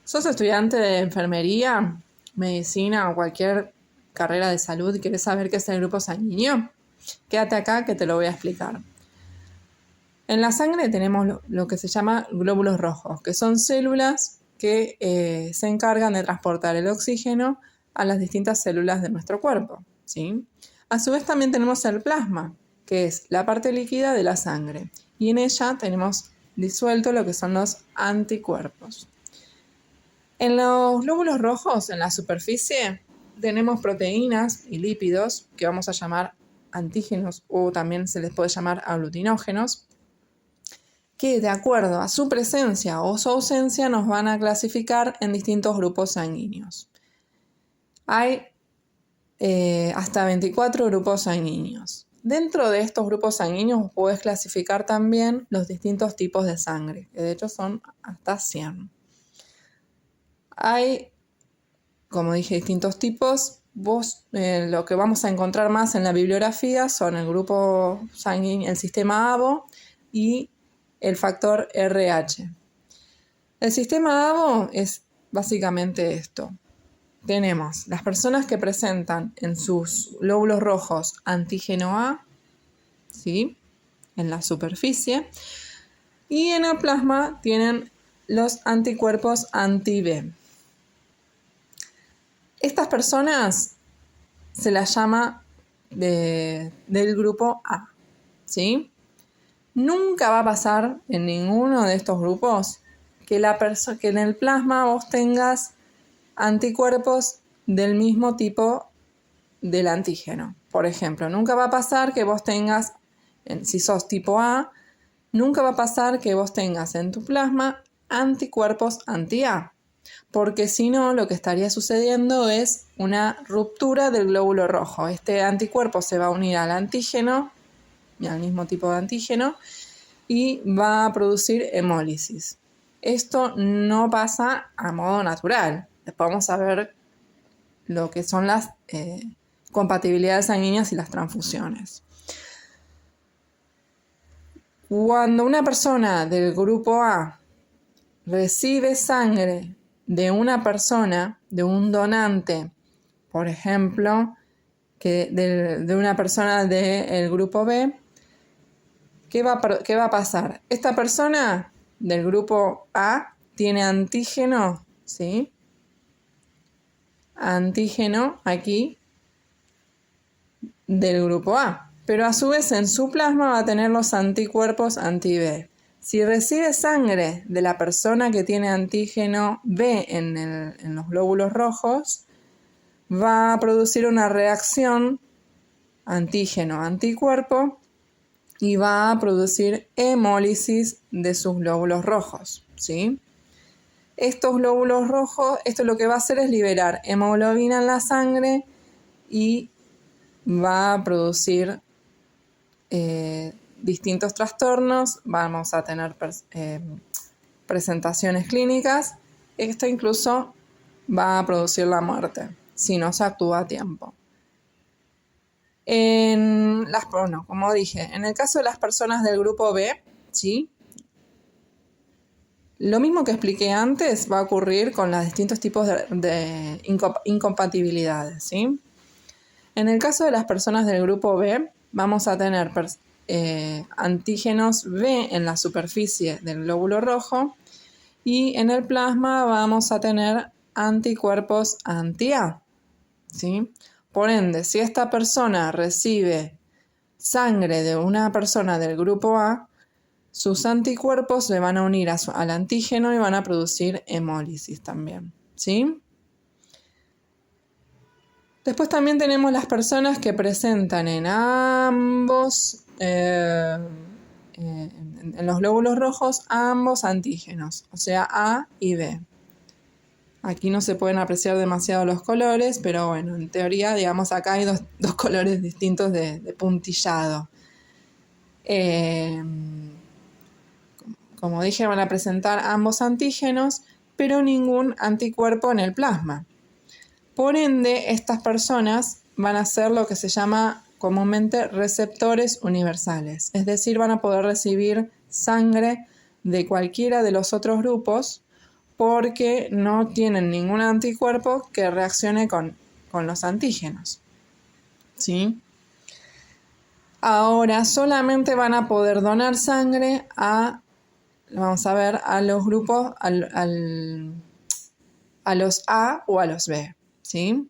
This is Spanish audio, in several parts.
¿Sos estudiante de enfermería, medicina o cualquier carrera de salud y querés saber qué es el grupo sanguíneo? Quédate acá que te lo voy a explicar. En la sangre tenemos lo que se llama glóbulos rojos, que son células que se encargan de transportar el oxígeno a las distintas células de nuestro cuerpo, ¿sí? A su vez también tenemos el plasma, que es la parte líquida de la sangre, y en ella tenemos disuelto lo que son los anticuerpos. En los glóbulos rojos, en la superficie, tenemos proteínas y lípidos que vamos a llamar antígenos o también se les puede llamar aglutinógenos, que de acuerdo a su presencia o su ausencia nos van a clasificar en distintos grupos sanguíneos. Hay hasta 24 grupos sanguíneos. Dentro de estos grupos sanguíneos puedes clasificar también los distintos tipos de sangre, que de hecho son hasta 100. Hay, como dije, distintos tipos. Lo que vamos a encontrar más en la bibliografía son el grupo sanguíneo, el sistema ABO y el factor RH. El sistema ABO es básicamente esto. Tenemos las personas que presentan en sus glóbulos rojos antígeno A, ¿sí?, en la superficie, y en el plasma tienen los anticuerpos anti-B. Estas personas se las llama del grupo A, ¿sí? Nunca va a pasar en ninguno de estos grupos que en el plasma vos tengas anticuerpos del mismo tipo del antígeno. Por ejemplo, nunca va a pasar que vos tengas, si sos tipo A, nunca va a pasar que vos tengas en tu plasma anticuerpos anti-A, porque si no, lo que estaría sucediendo es una ruptura del glóbulo rojo. Este anticuerpo se va a unir al antígeno, al mismo tipo de antígeno, y va a producir hemólisis. Esto no pasa a modo natural. Después vamos a ver lo que son las compatibilidades sanguíneas y las transfusiones. Cuando una persona del grupo A recibe sangre de una persona, de un donante, por ejemplo, de una persona del grupo B, ¿qué va a pasar? Esta persona del grupo A tiene antígeno, ¿sí? Antígeno aquí del grupo A, pero a su vez en su plasma va a tener los anticuerpos anti-B. Si recibe sangre de la persona que tiene antígeno B en los glóbulos rojos, va a producir una reacción antígeno-anticuerpo y va a producir hemólisis de sus glóbulos rojos, ¿sí? Estos glóbulos rojos, esto lo que va a hacer es liberar hemoglobina en la sangre y va a producir distintos trastornos. Vamos a tener presentaciones clínicas. Esto incluso va a producir la muerte si no se actúa a tiempo. Como dije, en el caso de las personas del grupo B, ¿sí?, lo mismo que expliqué antes va a ocurrir con los distintos tipos de incompatibilidades, ¿sí? En el caso de las personas del grupo B, vamos a tener antígenos B en la superficie del glóbulo rojo y en el plasma vamos a tener anticuerpos anti-A, ¿sí? Por ende, si esta persona recibe sangre de una persona del grupo A, sus anticuerpos se van a unir al antígeno y van a producir hemólisis también, ¿sí? Después también tenemos las personas que presentan en ambos, en los glóbulos rojos, ambos antígenos, o sea, A y B. Aquí no se pueden apreciar demasiado los colores, pero bueno, en teoría, digamos, acá hay dos colores distintos de puntillado. Como dije, van a presentar ambos antígenos, pero ningún anticuerpo en el plasma. Por ende, estas personas van a ser lo que se llama comúnmente receptores universales, es decir, van a poder recibir sangre de cualquiera de los otros grupos porque no tienen ningún anticuerpo que reaccione con los antígenos. ¿Sí? Ahora solamente van a poder donar sangre a los grupos, a los A o a los B. ¿Sí?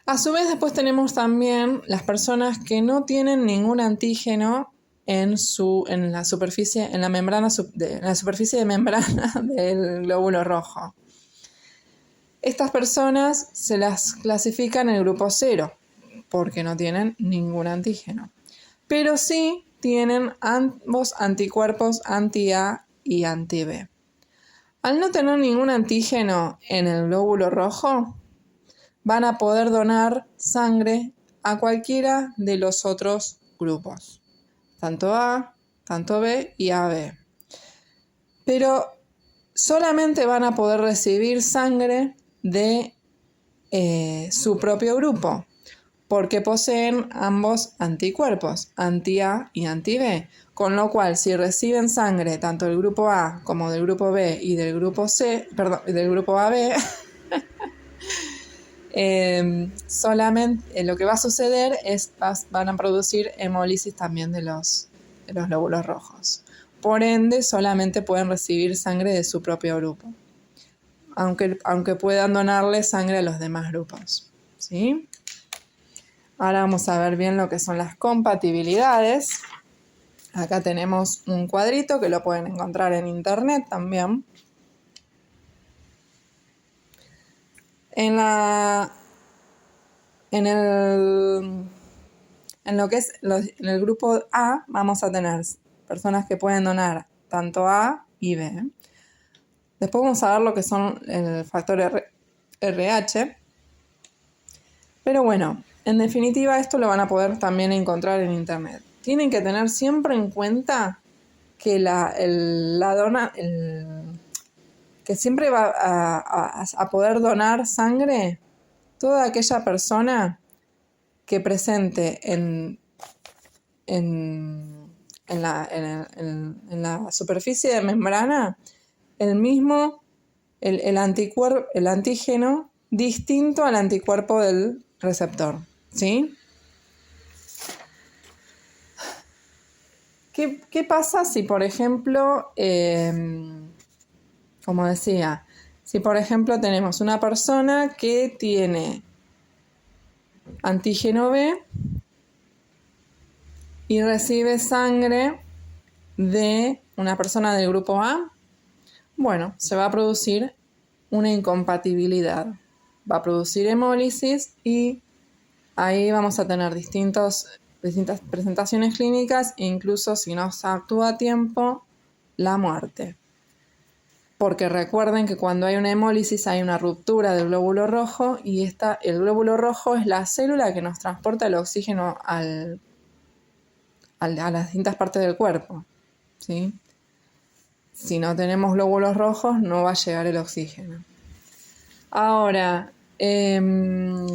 A su vez, después tenemos también las personas que no tienen ningún antígeno en la superficie de membrana del glóbulo rojo. Estas personas se las clasifica en el grupo 0 porque no tienen ningún antígeno, pero sí tienen ambos anticuerpos anti-A y anti-B. Al no tener ningún antígeno en el glóbulo rojo, van a poder donar sangre a cualquiera de los otros grupos, tanto A, tanto B y AB. Pero solamente van a poder recibir sangre de su propio grupo, porque poseen ambos anticuerpos, anti-A y anti-B, con lo cual si reciben sangre tanto del grupo A como del grupo B y del grupo AB, solamente lo que va a suceder es van a producir hemólisis también de los glóbulos rojos. Por ende, solamente pueden recibir sangre de su propio grupo, aunque puedan donarle sangre a los demás grupos. ¿Sí? Ahora vamos a ver bien lo que son las compatibilidades. Acá tenemos un cuadrito que lo pueden encontrar en internet también. En el grupo A vamos a tener personas que pueden donar tanto A y B. Después vamos a ver lo que son el factor RH. Pero bueno, en definitiva esto lo van a poder también encontrar en internet. Tienen que tener siempre en cuenta que que siempre va a poder donar sangre toda aquella persona que presente en la superficie de membrana el antígeno distinto al anticuerpo del receptor. ¿Sí? ¿Qué pasa si, por ejemplo, como decía, si por ejemplo tenemos una persona que tiene antígeno B y recibe sangre de una persona del grupo A? Bueno, se va a producir una incompatibilidad. Va a producir hemólisis y ahí vamos a tener distintas presentaciones clínicas e incluso si no se actúa a tiempo, la muerte. Porque recuerden que cuando hay una hemólisis hay una ruptura del glóbulo rojo y el glóbulo rojo es la célula que nos transporta el oxígeno a las distintas partes del cuerpo. ¿Sí? Si no tenemos glóbulos rojos no va a llegar el oxígeno. Ahora, ¿qué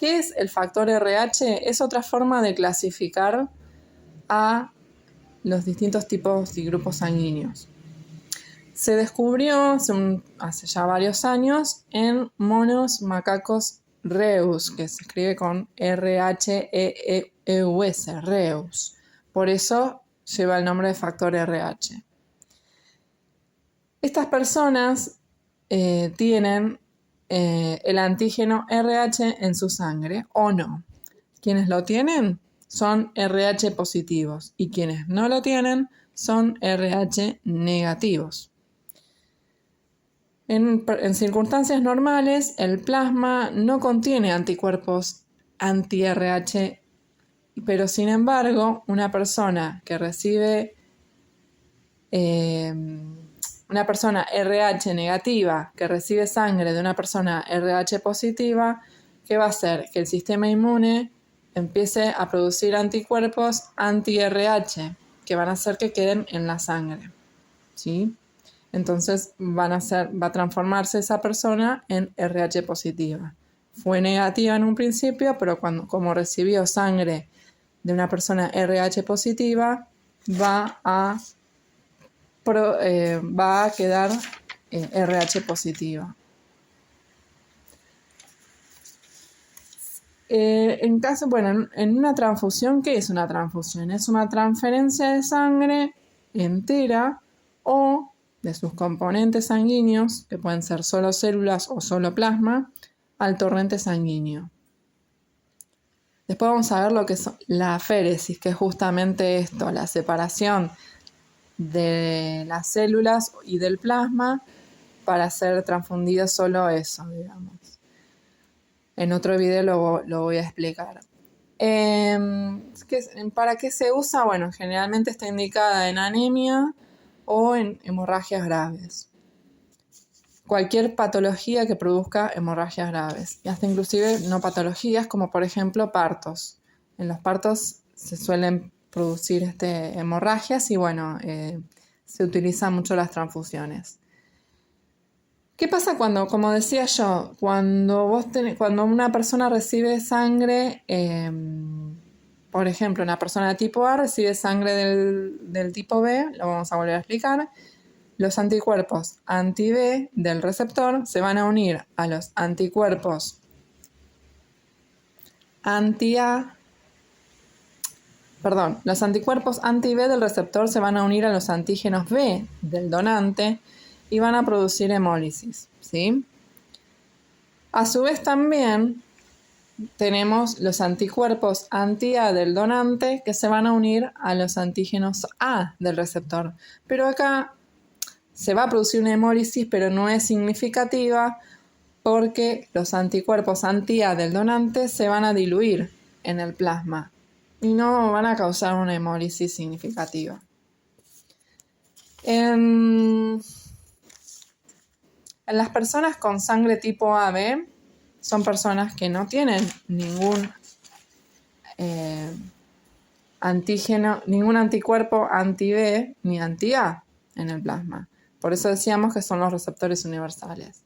es el factor RH? Es otra forma de clasificar a los distintos tipos y grupos sanguíneos. Se descubrió hace ya varios años en monos macacos Reus, que se escribe con R-H-E-E-U-S, Reus. Por eso lleva el nombre de factor RH. Estas personas tienen el antígeno RH en su sangre o no. Quienes lo tienen son RH positivos y quienes no lo tienen son RH negativos. En circunstancias normales, el plasma no contiene anticuerpos anti-RH, pero sin embargo, una persona RH negativa que recibe sangre de una persona RH positiva, ¿qué va a hacer? Que el sistema inmune empiece a producir anticuerpos anti-RH que van a hacer que queden en la sangre. ¿Sí? Entonces va a transformarse esa persona en RH positiva. Fue negativa en un principio, pero como recibió sangre de una persona RH positiva, va a va a quedar RH positiva. En una transfusión, ¿qué es una transfusión? Es una transferencia de sangre entera o de sus componentes sanguíneos, que pueden ser solo células o solo plasma, al torrente sanguíneo. Después vamos a ver lo que es la aféresis, que es justamente esto, la separación de las células y del plasma para ser transfundido solo eso, digamos. En otro video lo voy a explicar. ¿Para qué se usa? Bueno, generalmente está indicada en anemia o en hemorragias graves. Cualquier patología que produzca hemorragias graves. Y hasta inclusive no patologías como por ejemplo partos. En los partos se suelen producir hemorragias y bueno, se utilizan mucho las transfusiones. ¿Qué pasa como decía yo, cuando una persona recibe sangre, por ejemplo, una persona de tipo A recibe sangre del tipo B, lo vamos a volver a explicar, los anticuerpos anti-B del receptor se van a unir a los anticuerpos los anticuerpos anti-B del receptor se van a unir a los antígenos B del donante y van a producir hemólisis, ¿sí? A su vez también tenemos los anticuerpos anti-A del donante que se van a unir a los antígenos A del receptor. Pero acá se va a producir una hemólisis, pero no es significativa porque los anticuerpos anti-A del donante se van a diluir en el plasma y no van a causar una hemólisis significativa. En las personas con sangre tipo AB son personas que no tienen ningún ningún anticuerpo anti-B ni anti-A en el plasma. Por eso decíamos que son los receptores universales.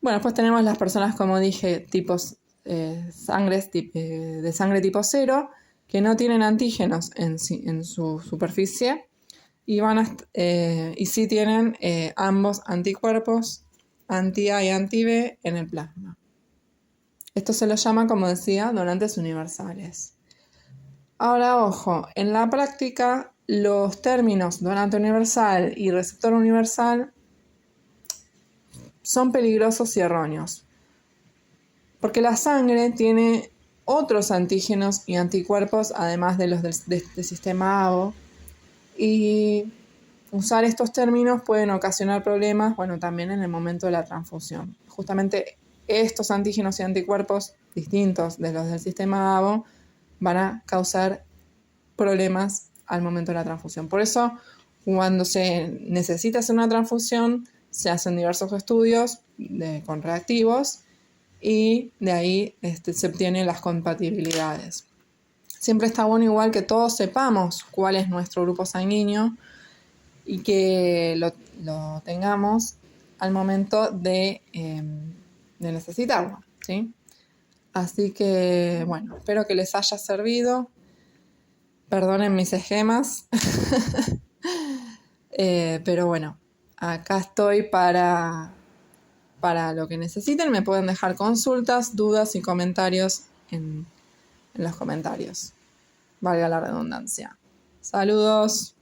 Bueno, después tenemos las personas, como dije, de sangre tipo 0, que no tienen antígenos en su superficie y sí tienen ambos anticuerpos, anti-A y anti-B, en el plasma. Esto se lo llama, como decía, donantes universales. Ahora, ojo, en la práctica los términos donante universal y receptor universal son peligrosos y erróneos, porque la sangre tiene otros antígenos y anticuerpos, además de los del sistema ABO, y usar estos términos pueden ocasionar problemas, también en el momento de la transfusión. Justamente estos antígenos y anticuerpos distintos de los del sistema ABO van a causar problemas al momento de la transfusión. Por eso, cuando se necesita hacer una transfusión, se hacen diversos estudios con reactivos y de ahí se obtienen las compatibilidades. Siempre está bueno igual que todos sepamos cuál es nuestro grupo sanguíneo y que lo tengamos al momento de necesitarlo, ¿sí? Así que, espero que les haya servido. Perdonen mis esquemas. Pero acá estoy para lo que necesiten. Me pueden dejar consultas, dudas y comentarios en los comentarios. Valga la redundancia. Saludos.